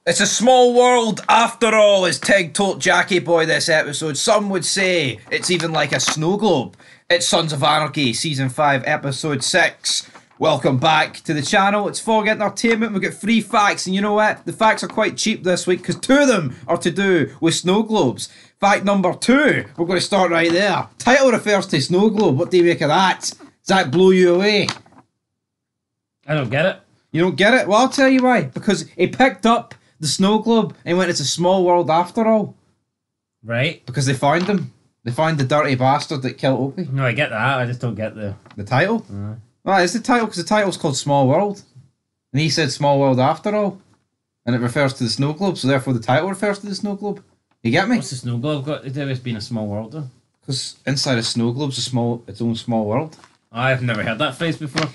It's a small world after all, as Tig told Jackie Boy this episode. Some would say it's even like a snow globe. It's Sons of Anarchy, Season 5, Episode 6. Welcome back to the channel. It's Fog Entertainment. We've got 3 facts, and you know what? The facts are quite cheap this week because 2 of them are to do with snow globes. Fact number 2, we're going to start right there. Title refers to snow globe. What do you make of that? Does that blow you away? I don't get it. You don't get it? Well, I'll tell you why. Because he picked up the snow globe and went, it's a small world after all. Right. Because they found him. They found the dirty bastard that killed Opie. No, I get that. I just don't get the title. Well, it's the title because the title's called Small World. And he said small world after all. And it refers to the snow globe, so therefore the title refers to the snow globe. You get me? What's the snow globe got to do with being a small world though? Because inside a snow globe's its own small world. I've never heard that phrase before.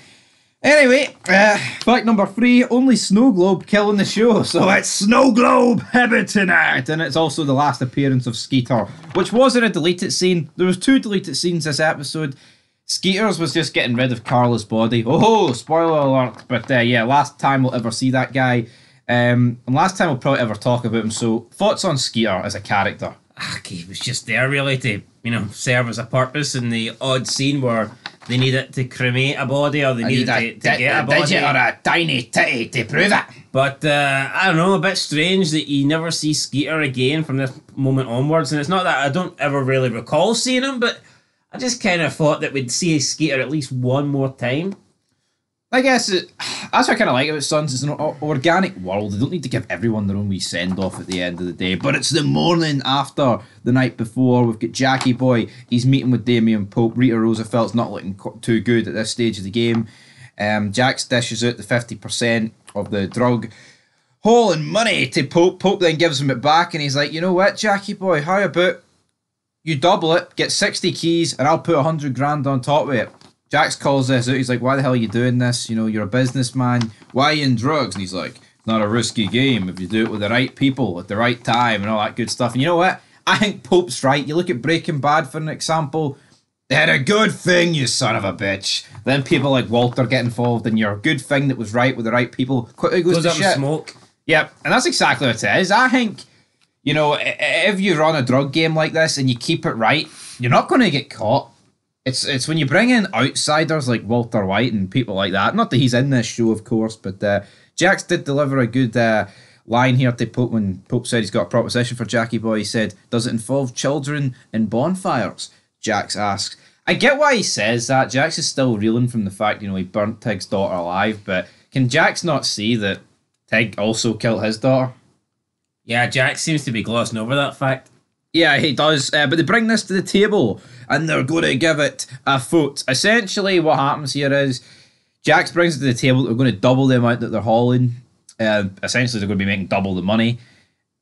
Anyway, fact number 3, only Snow Globe killing the show. So it's Snow Globe heavy tonight. And it's also the last appearance of Skeeter, which wasn't a deleted scene. There was 2 deleted scenes this episode. Skeeter's was just getting rid of Carla's body. Oh, spoiler alert. But yeah, last time we'll ever see that guy. And last time we'll probably ever talk about him. So thoughts on Skeeter as a character? He was just there really to, serve as a purpose in the odd scene where they need it to cremate a body or they need it to get a body. Digit or a tiny titty to prove it. But, I don't know, a bit strange that you never see Skeeter again from this moment onwards. And it's not that I don't ever really recall seeing him, but I just kind of thought that we'd see Skeeter at least one more time. I guess that's what I kind of like about Sons. It's an organic world. They don't need to give everyone their own wee send-off at the end of the day. But it's the morning after the night before. We've got Jackie Boy. He's meeting with Damien Pope. Rita Roosevelt's not looking too good at this stage of the game. Jax dishes out the 50% of the drug haul and money to Pope. Pope then gives him it back and he's like, you know what, Jackie Boy, how about you double it, get 60 keys, and I'll put 100 grand on top of it. Jax calls this out. He's like, why the hell are you doing this? You know, you're a businessman. Why are you in drugs? And he's like, not a risky game if you do it with the right people at the right time and all that good stuff. And you know what? I think Pope's right. You look at Breaking Bad for an example. They had a good thing, you son of a bitch. Then people like Walter get involved in your good thing that was right with the right people. Quickly goes to up in shit. smoke. Yep, and that's exactly what it is. I think, if you run a drug game like this and you keep it right, you're not going to get caught. It's when you bring in outsiders like Walter White and people like that. Not that he's in this show, of course, but Jax did deliver a good line here to Pope when Pope said he's got a proposition for Jackie Boy. He said, does it involve children in bonfires? Jax asks. I get why he says that. Jax is still reeling from the fact, he burnt Tig's daughter alive, but can Jax not see that Tig also killed his daughter? Yeah, Jax seems to be glossing over that fact. Yeah, he does. But they bring this to the table and they're going to give it a vote. Essentially, what happens here is Jax brings it to the table. They're going to double the amount that they're hauling. Essentially, they're going to be making double the money,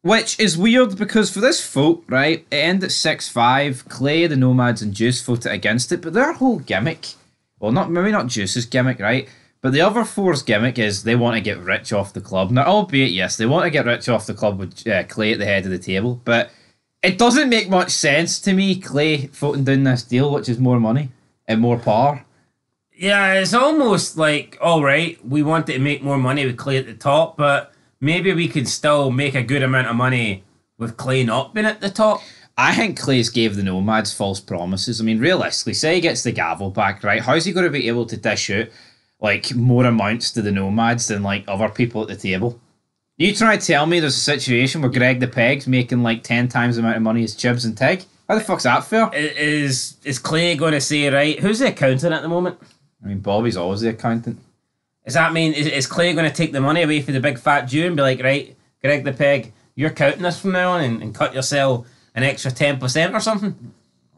which is weird because for this vote, right, it ended at 6-5. Clay, the Nomads, and Juice voted against it. But their whole gimmick, well, maybe not Juice's gimmick, right? But the other 4's gimmick is they want to get rich off the club. Now, albeit, yes, they want to get rich off the club with Clay at the head of the table, but it doesn't make much sense to me, Clay voting down this deal, which is more money and more power. Yeah, it's almost like, all right, we wanted to make more money with Clay at the top, but maybe we could still make a good amount of money with Clay not being at the top. I think Clay's gave the Nomads false promises. I mean, realistically, say he gets the gavel back, right? How's he going to be able to dish out more amounts to the Nomads than other people at the table? You try to tell me there's a situation where Greg the Peg's making 10 times the amount of money as Chibs and Tig? How the fuck's that fair? Is Clay going to say, right, who's the accountant at the moment? I mean, Bobby's always the accountant. Does that mean, is Clay going to take the money away for the big fat Jew and be like, right, Greg the Peg, you're counting this from now on and cut yourself an extra 10% or something?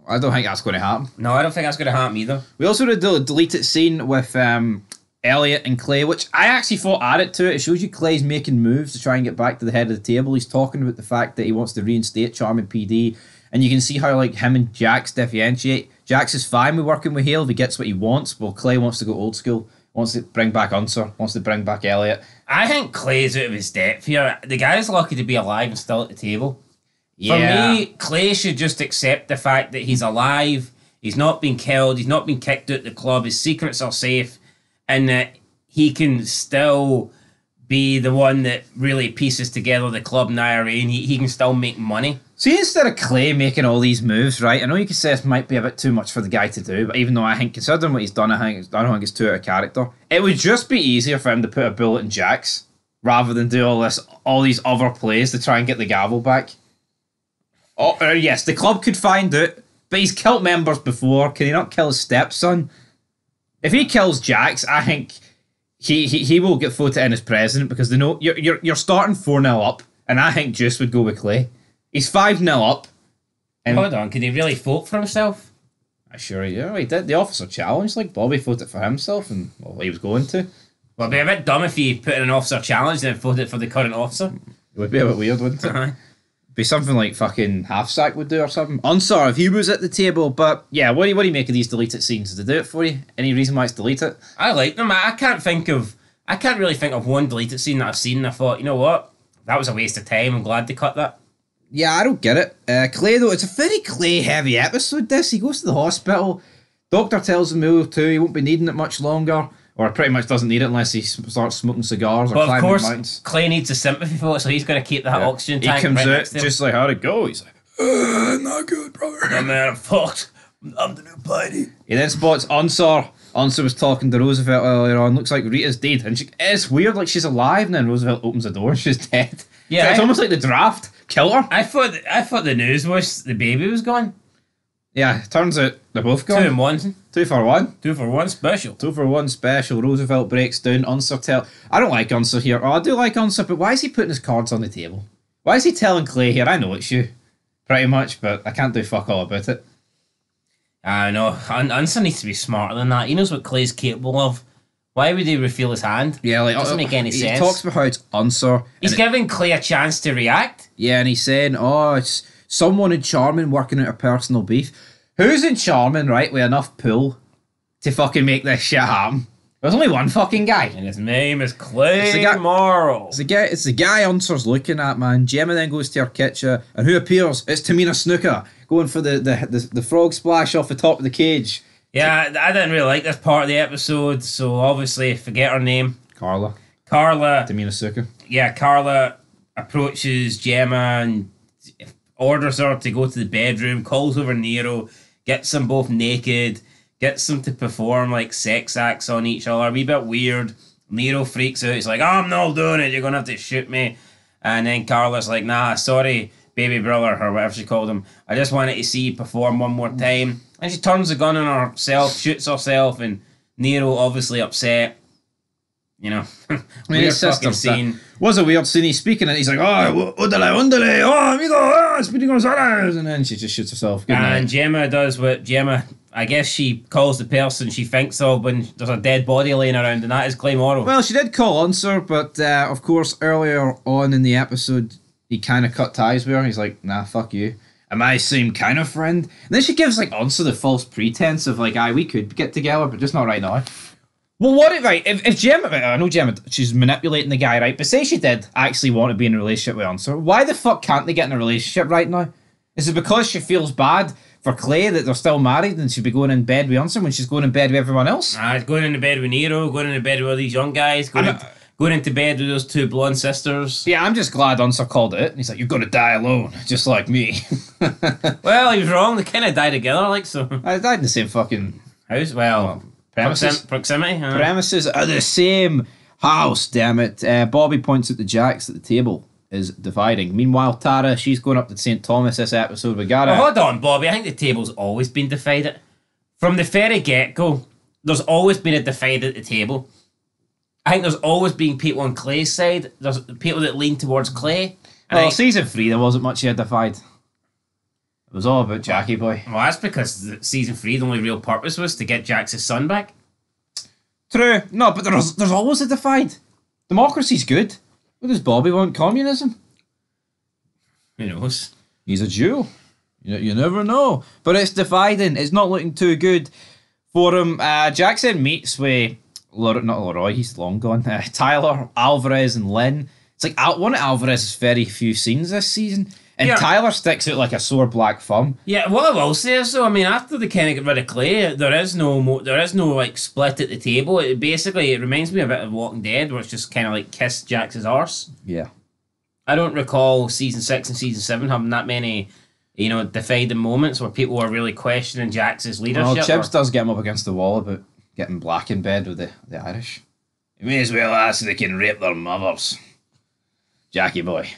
I don't think that's going to happen. No, I don't think that's going to happen either. We also did a deleted scene with Elliot and Clay, which I actually thought added to it. It shows you Clay's making moves to try and get back to the head of the table. He's talking about the fact that he wants to reinstate Charming PD, and you can see how him and Jax differentiate. Jax is fine with working with Hale if he gets what he wants, while Clay wants to go old school, wants to bring back Unser, wants to bring back Elliot. I think Clay's out of his depth here. The guy's lucky to be alive and still at the table. Yeah. For me, Clay should just accept the fact that he's alive, he's not been killed, he's not been kicked out the club, his secrets are safe, and that he can still be the one that really pieces together the club and IRA, and he can still make money. See, instead of Clay making all these moves, right? I know you could say this might be a bit too much for the guy to do, but even though I think, considering what he's done, I don't think it's too out of character. It would just be easier for him to put a bullet in Jax rather than do all these other plays to try and get the gavel back. Oh, yes, the club could find it, but he's killed members before. Can he not kill his stepson? If he kills Jax, I think he will get voted in as president because they know you're starting 4-0 up, and I think Juice would go with Clay. He's 5-0 up. And hold on, can he really vote for himself? Sure, yeah, he did the officer challenge. Like Bobby voted for himself, and well, he was going to. Well, it'd be a bit dumb if he put in an officer challenge and then voted for the current officer. It would be a bit weird, wouldn't it? Be something like fucking Half-Sack would do or something. Unsar, if he was at the table, but yeah, what do you make of these deleted scenes? Did they do it for you? Any reason why it's deleted? I like them. I can't really think of one deleted scene that I've seen and I thought, you know what? That was a waste of time. I'm glad they cut that. Yeah, I don't get it. Clay, though, it's a very Clay-heavy episode, this. He goes to the hospital. Doctor tells him he won't be needing it much longer. Or pretty much doesn't need it unless he starts smoking cigars or climbing mountains. Of course, Clay needs a sympathy vote, so he's got to keep that oxygen tank. He comes out just like, how'd it go? He's like, not good, brother. No, man, I'm fucked. I'm the new Bitey. He then spots Unsar. Unsar was talking to Roosevelt earlier on. Looks like Rita's dead. And it's weird, like she's alive, and then Roosevelt opens the door and she's dead. Yeah, it's almost like the draft. Kill her. I thought the news was the baby was gone. Yeah, turns out they're both gone. 2 in 1. 2 for 1. 2 for 1 special. 2 for 1 special. Roosevelt breaks down. Unsar I don't like Unsar here. Oh, I do like Unsar, but why is he putting his cards on the table? Why is he telling Clay here, I know it's you, pretty much, but I can't do fuck all about it. I know. Unsar needs to be smarter than that. He knows what Clay's capable of. Why would he reveal his hand? Yeah, like, doesn't make any sense. He talks about how it's Unsar. He's giving Clay a chance to react. Yeah, and he's saying, it's someone in Charmin working out a personal beef. Who's in Charmin, right, with enough pull to fucking make this shit happen? There's only one fucking guy. And his name is Clay Morrow. It's the guy Unsar's looking at, man. Gemma then goes to her kitchen, and who appears? It's Tamina Snuka, going for the frog splash off the top of the cage. Yeah, I didn't really like this part of the episode, so obviously, forget her name. Carla. Tamina Snuka. Yeah, Carla approaches Gemma and orders her to go to the bedroom, calls over Nero, gets them both naked, gets them to perform like sex acts on each other. A wee bit weird. Nero freaks out. He's like, I'm not doing it. You're going to have to shoot me. And then Carla's like, nah, sorry, baby brother, or whatever she called him. I just wanted to see you perform one more time. And she turns the gun on herself, shoots herself, and Nero obviously upset. You know, weird fucking scene. Was a weird scene. He's speaking and he's like, ondale, amigo, speaking Gonzalez. And then she just shoots herself. Good night. And Gemma does what Gemma, I guess she calls the person she thinks of when there's a dead body laying around, and that is Clay Morrow. Well, she did call Unsar, but of course, earlier on in the episode, he kind of cut ties with her. He's like, nah, fuck you. Am I same kind of friend? And then she gives like Unsar the false pretense of like, we could get together, but just not right now. Well, what if, right, if Gemma, I know Gemma, she's manipulating the guy, right? But say she did actually want to be in a relationship with Unsar, why the fuck can't they get in a relationship right now? Is it because she feels bad for Clay that they're still married and she'd be going in bed with Unsar when she's going in bed with everyone else? Going into bed with Nero, going into bed with all these young guys, going into bed with those 2 blonde sisters. Yeah, I'm just glad Unsar called it. He's like, you're going to die alone, just like me. Well, he was wrong. They kind of died together, like, so. I died in the same fucking house. Well, proximity. Huh? Premises are the same house, damn it. Bobby points at the Jax at the table is dividing. Meanwhile, Tara, she's going up to St. Thomas this episode. We got hold on, Bobby. I think the table's always been divided. From the very get-go, there's always been a divide at the table. I think there's always been people on Clay's side. There's people that lean towards Clay. Well, season 3, there wasn't much of a divide. It was all about Jackie Boy. Well, that's because season 3, the only real purpose was to get Jax's son back. True. No, but there's always a divide. Democracy's good. What does Bobby want? Communism? Who knows? He's a Jew. You never know. But it's dividing. It's not looking too good for him. Jackson meets with not Leroy, he's long gone. Tyler, Alvarez, and Lynn. It's like one of Alvarez's very few scenes this season. And Yeah. Tyler sticks out like a sore black thumb. Yeah, what I will say is though, I mean, after they kind of get rid of Clay, there is no like split at the table. It reminds me a bit of Walking Dead, where it's just kind of like kiss Jax's arse. Yeah. I don't recall season 6 and season 7 having that many, defining moments where people were really questioning Jax's leadership. Well, Chips does get him up against the wall about getting black in bed with the Irish. You may as well ask they can rape their mothers. Jackie boy.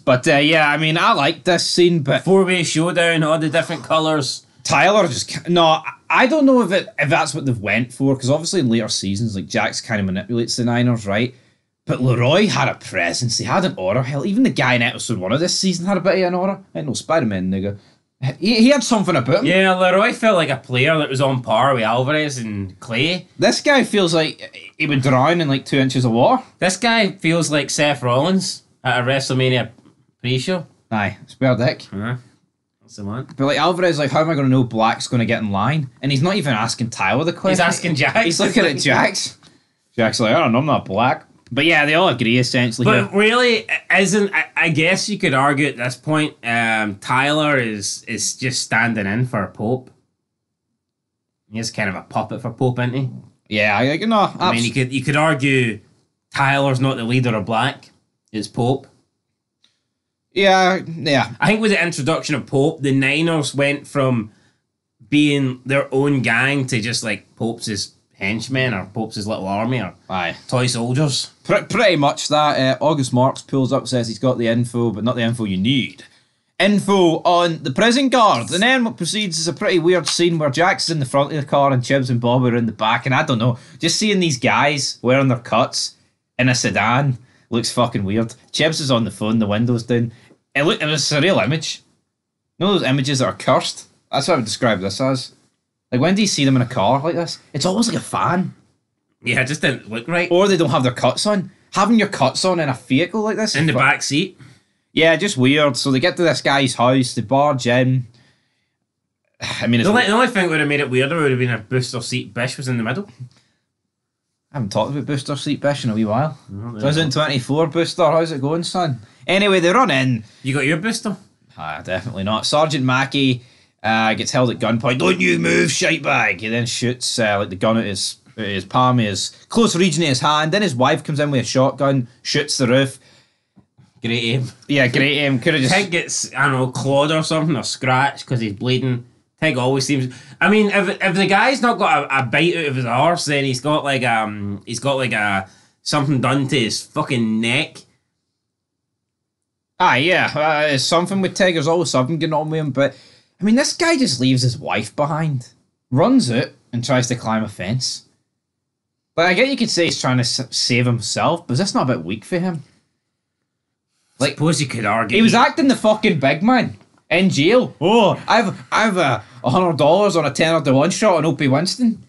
But yeah, I mean, I like this scene, but 4-way showdown, all the different colours. Tyler just no. I don't know if that's what they've went for, because obviously in later seasons, like Jax kind of manipulates the Niners, right? But Leroy had a presence. He had an aura. Hell, even the guy in episode 1 of this season had a bit of an aura. I know Spider-Man nigga. He had something about him. Yeah, Leroy felt like a player that was on par with Alvarez and Clay. This guy feels like he would drown in like 2 inches of water. This guy feels like Seth Rollins at a WrestleMania pre-show. Aye, spare dick. That's the one. But like Alvarez, like, how am I going to know Black's going to get in line? And he's not even asking Tyler the question. He's asking Jax. He's looking at Jax. Jax like, I don't know, I'm not black. But yeah, they all agree essentially. But really, isn't I guess you could argue at this point, Tyler is just standing in for Pope. He's kind of a puppet for Pope, isn't he? Yeah, I mean, you could argue Tyler's not the leader of Black. It's Pope. Yeah. I think with the introduction of Pope, the Niners went from being their own gang to just like Pope's his henchmen or Pope's his little army or toy soldiers. Pretty much that. August Marks pulls up, says he's got the info, but not the info you need. Info on the prison guard. And then what proceeds is a pretty weird scene where Jax is in the front of the car and Chibbs and Bob are in the back. And I don't know, just seeing these guys wearing their cuts in a sedan looks fucking weird. Chibbs is on the phone, the window's down. It was a surreal image. You know those images that are cursed? That's what I would describe this as. Like, when do you see them in a car like this? It's almost like a fan. Yeah, it just didn't look right. Or they don't have their cuts on. Having your cuts on in a vehicle like this? In the back seat. Yeah, just weird. So they get to this guy's house, they barge in. I mean, the only thing that would have made it weirder would have been if Booster Seat Bish was in the middle. I haven't talked about Booster Seat Bish in a wee while. 2024, Booster, how's it going, son? Anyway, they run in. You got your Booster? Definitely not. Sergeant Mackey gets held at gunpoint. Don't you move, shitebag. He then shoots like the gun at his palm, his close region of his hand. Then his wife comes in with a shotgun, shoots the roof. Great aim. Yeah, great aim. Could have just... Tig gets, I don't know, clawed or something, or scratched because he's bleeding. Tig always seems... I mean, if the guy's not got a bite out of his arse, then he's got like something done to his fucking neck. Yeah. Something with Tig. There's always something going on with him. But, I mean, this guy just leaves his wife behind. Runs out and tries to climb a fence. But I guess you could say he's trying to save himself. But is this not a bit weak for him? Like, suppose you could argue. He was acting the fucking big man in jail. Oh, I've $100 on a 10-1 shot on Opie Winston.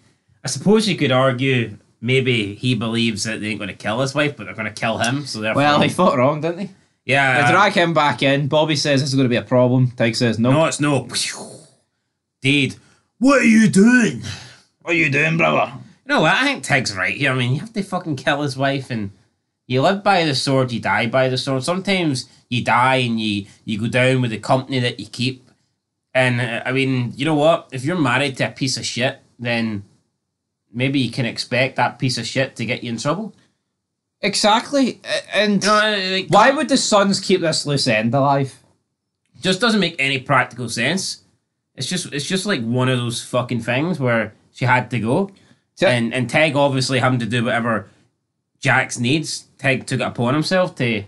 I suppose you could argue maybe he believes that they ain't going to kill his wife, but they're going to kill him. So therefore, well, he fought wrong, didn't he? Yeah. They drag him back in. Bobby says this is going to be a problem. Tig says no. No, it's no. Dude, what are you doing? What are you doing, brother? You know what? I think Tig's right here. I mean, you have to fucking kill his wife, and you live by the sword, you die by the sword. Sometimes you die and you go down with the company that you keep. And I mean, you know what? If you're married to a piece of shit, then maybe you can expect that piece of shit to get you in trouble. Exactly. And you know, like, why would the Suns keep this loose end alive? Just doesn't make any practical sense. It's just like one of those fucking things where she had to go. And Tig obviously having to do whatever Jax needs. Tig took it upon himself to...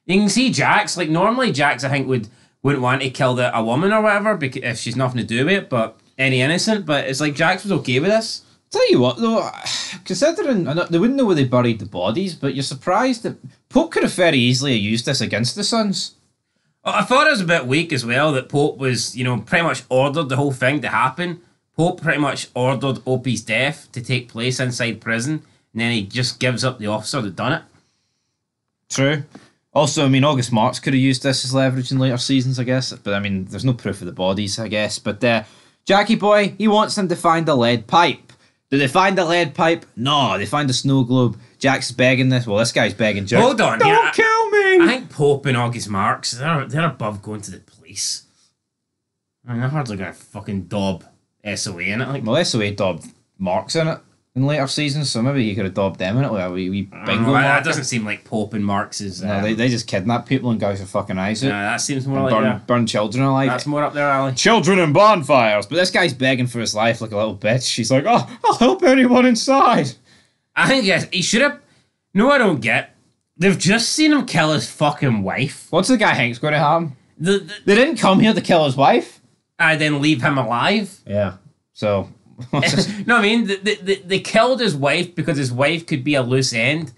You can see Jax, like normally Jax I think wouldn't want to kill a woman or whatever because if she's nothing to do with it, but any innocent, but it's like Jax was okay with this. Tell you what though, considering they wouldn't know where they buried the bodies, but you're surprised that Pope could have very easily used this against the Suns. I thought it was a bit weak as well that Pope was, pretty much ordered the whole thing to happen. Pope pretty much ordered Opie's death to take place inside prison, and then he just gives up the officer that done it. True. Also, I mean, August Marks could have used this as leverage in later seasons, I guess. But, I mean, there's no proof of the bodies, I guess. But Jackie Boy, he wants them to find a lead pipe. Do they find a lead pipe? No, they find a snow globe. Jack's begging this. Well, this guy's begging Jack. Hold on. Don't kill me! I think Pope and August Marks, they're above going to the police. I mean, they're hardly going to fucking dob SOA in it. Like, well, SOA dobbed Marks in it in later seasons, so maybe he could have dobbed them in it, like a wee bingo. That doesn't seem like Pope and Marks is. No, they just kidnap people and gouge their fucking eyes out. That seems more like burn children alive. That's more up their alley. Children and bonfires. But this guy's begging for his life like a little bitch. She's like, oh, I'll help anyone inside. I think yes, he should have. No, I don't get. They've just seen him kill his fucking wife. What's the guy Hank's going to have? They didn't come here to kill his wife. And then leave him alive. Yeah. So. No, I mean, they killed his wife because his wife could be a loose end,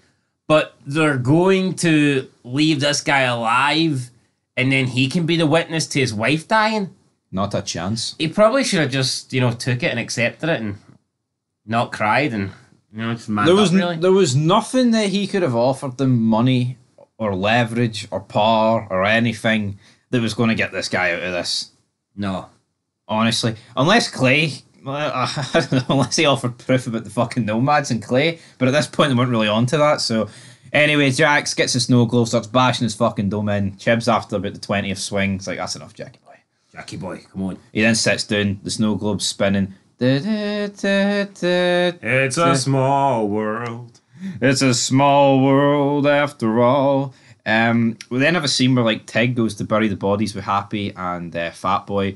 but they're going to leave this guy alive and then he can be the witness to his wife dying. Not a chance. He probably should have just, took it and accepted it and not cried and, just manned up, really. There was nothing that he could have offered them, money or leverage or power or anything that was going to get this guy out of this. No. Honestly. Unless Clay... I don't know, unless he offered proof about the fucking nomads and Clay, but at this point they weren't really onto that. So anyway, Jax gets a snow globe, starts bashing his fucking dome in. Chib's after about the 20th swing. It's like, that's enough, Jackie boy. Jackie boy, come on. He then sits down, the snow globe's spinning. It's a small world. It's a small world after all. We then have a scene where like Tig goes to bury the bodies with Happy and Fat Boy.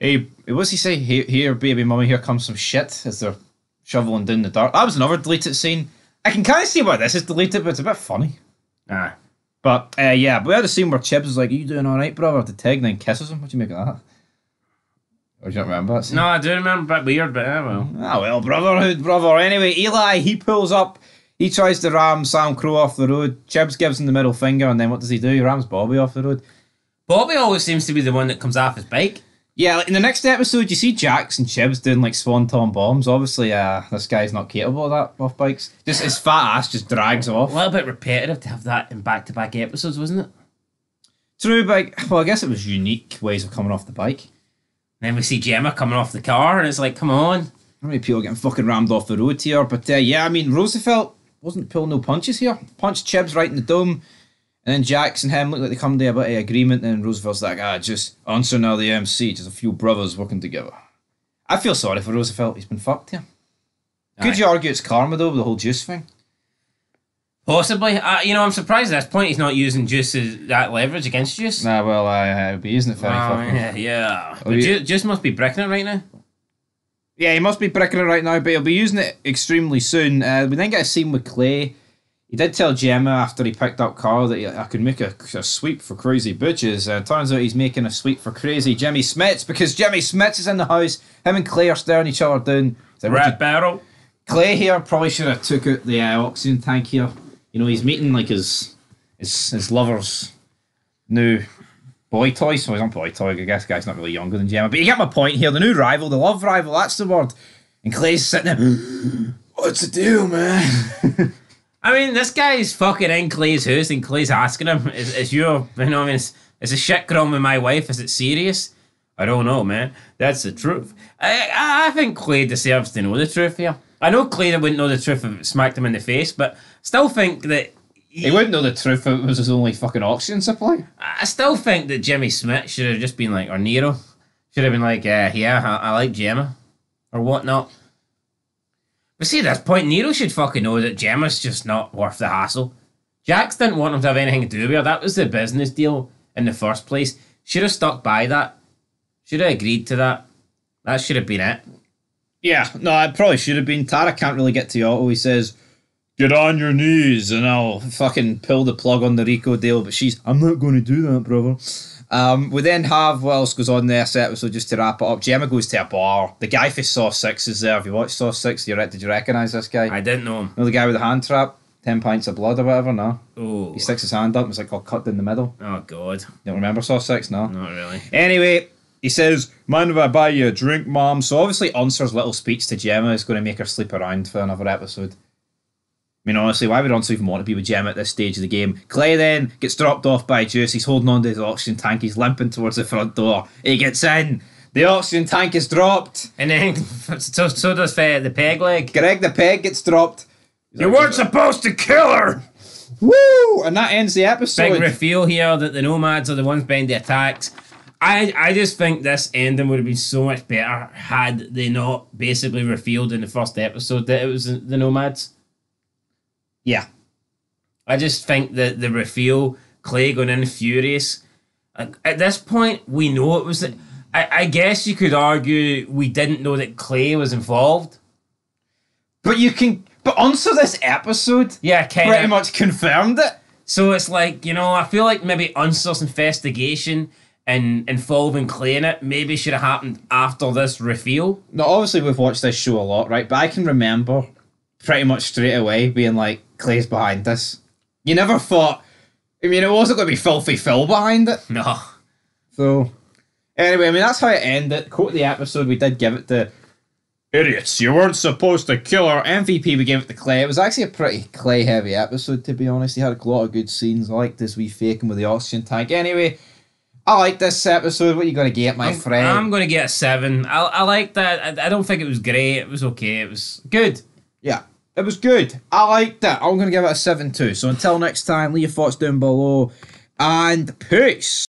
Hey, what's he say? Here, baby mummy, here comes some shit as they're shoveling down the dirt. That was another deleted scene. I can kind of see why this is deleted, but it's a bit funny. But yeah, but we had a scene where Chibs was like, are you doing alright, brother? To Tig, and then kisses him. What do you make of that? Or do you not remember that scene? No, I do remember, a bit weird, but well. Well, brotherhood, brother. Anyway, Eli, he pulls up. He tries to ram Sam Crow off the road. Chibs gives him the middle finger, and then what does he do? He rams Bobby off the road. Bobby always seems to be the one that comes off his bike. Yeah, like in the next episode, you see Jax and Chibs doing like swanton bombs. Obviously, this guy's not capable of that off bikes. Just his fat ass just drags off. A little bit repetitive to have that in back-to-back episodes, wasn't it? True, but well, I guess it was unique ways of coming off the bike. Then we see Gemma coming off the car, and it's like, come on. How many people getting fucking rammed off the road here? But yeah, I mean, Roosevelt wasn't pulling no punches here. Punched Chibs right in the dome. And then Jax and him look like they come to a bit of agreement, and Roosevelt's like, just answer now the MC, just a few brothers working together. I feel sorry for Roosevelt, he's been fucked here. Could you argue it's karma though, with the whole Juice thing? Possibly. I'm surprised at this point he's not using Juice as that leverage against Juice. Nah, well, I'll be using it very fucking... Yeah. But Juice must be bricking it right now. Yeah, he must be bricking it right now, but he'll be using it extremely soon. We then get a scene with Clay. He did tell Gemma after he picked up Carl that I could make a sweep for crazy bitches. Turns out he's making a sweep for crazy Jimmy Smits because Jimmy Smits is in the house. Him and Clay are staring each other down. Like, Rat barrel. Clay here probably should have took out the oxygen tank here. He's meeting like his lover's new boy toy. So he's not boy toy. I guess the guy's not really younger than Gemma. But you get my point here. The new rival, the love rival, that's the word. And Clay's sitting there. What's the deal, man? I mean, this guy's fucking in Clay's house and Clay's asking him, is a shit going with my wife? Is it serious? I don't know, man. That's the truth. I think Clay deserves to know the truth here. I know Clay wouldn't know the truth if it smacked him in the face, but still think that... He wouldn't know the truth if it was his only fucking oxygen supply. I still think that Jimmy Smith should have just been like, or Nero, should have been like, yeah, I like Gemma, or whatnot. But see, at this point, Nero should fucking know that Gemma's just not worth the hassle. Jax didn't want him to have anything to do with her. That was the business deal in the first place. Should have stuck by that. Should have agreed to that. That should have been it. Yeah, no, it probably should have been. Tara can't really get to Otto. He says, get on your knees and I'll fucking pull the plug on the Rico deal. But I'm not going to do that, brother. We then have, what else goes on in this episode, just to wrap it up. Gemma goes to a bar. The guy for Saw 6 is there. Have you watched Saw 6? Did you recognise this guy? I didn't know him. The guy with the hand trap? 10 pints of blood or whatever? No. Oh. He sticks his hand up and it's like all cut in the middle. Oh, God. You don't remember Saw 6? No? Not really. Anyway, he says, mind if I buy you a drink, Mom? So obviously Unser's little speech to Gemma is going to make her sleep around for another episode. I mean, honestly, why would Unser even want to be with Gemma at this stage of the game? Clay then gets dropped off by Juice. He's holding on to his oxygen tank. He's limping towards the front door. He gets in. The oxygen tank is dropped. And then, so does the peg leg. Greg the peg gets dropped. You weren't supposed to kill her! Woo! And that ends the episode. Big reveal here that the Nomads are the ones behind the attacks. I just think this ending would have been so much better had they not basically revealed in the first episode that it was the Nomads. Yeah. I just think that the reveal, Clay going in furious. At this point, we know it was... I guess you could argue we didn't know that Clay was involved. But onto this episode, yeah, pretty much confirmed it. So it's like, I feel like maybe Unser's investigation and involving Clay in it maybe should have happened after this reveal. No, obviously we've watched this show a lot, right? But I can remember pretty much straight away being like, Clay's behind this. You never thought... I mean, it wasn't going to be Filthy Phil behind it. No. So, anyway, I mean, that's how it ended. Quote the episode, we did give it to... Idiots, you weren't supposed to kill our MVP. We gave it to Clay. It was actually a pretty Clay-heavy episode, to be honest. He had a lot of good scenes. I liked this wee faking with the oxygen tank. Anyway, I like this episode. What are you going to get, my friend? I'm going to get a 7. I like that. I don't think it was great. It was okay. It was good. Yeah, it was good. I liked it. I'm going to give it a 7 too. So until next time, leave your thoughts down below. And peace.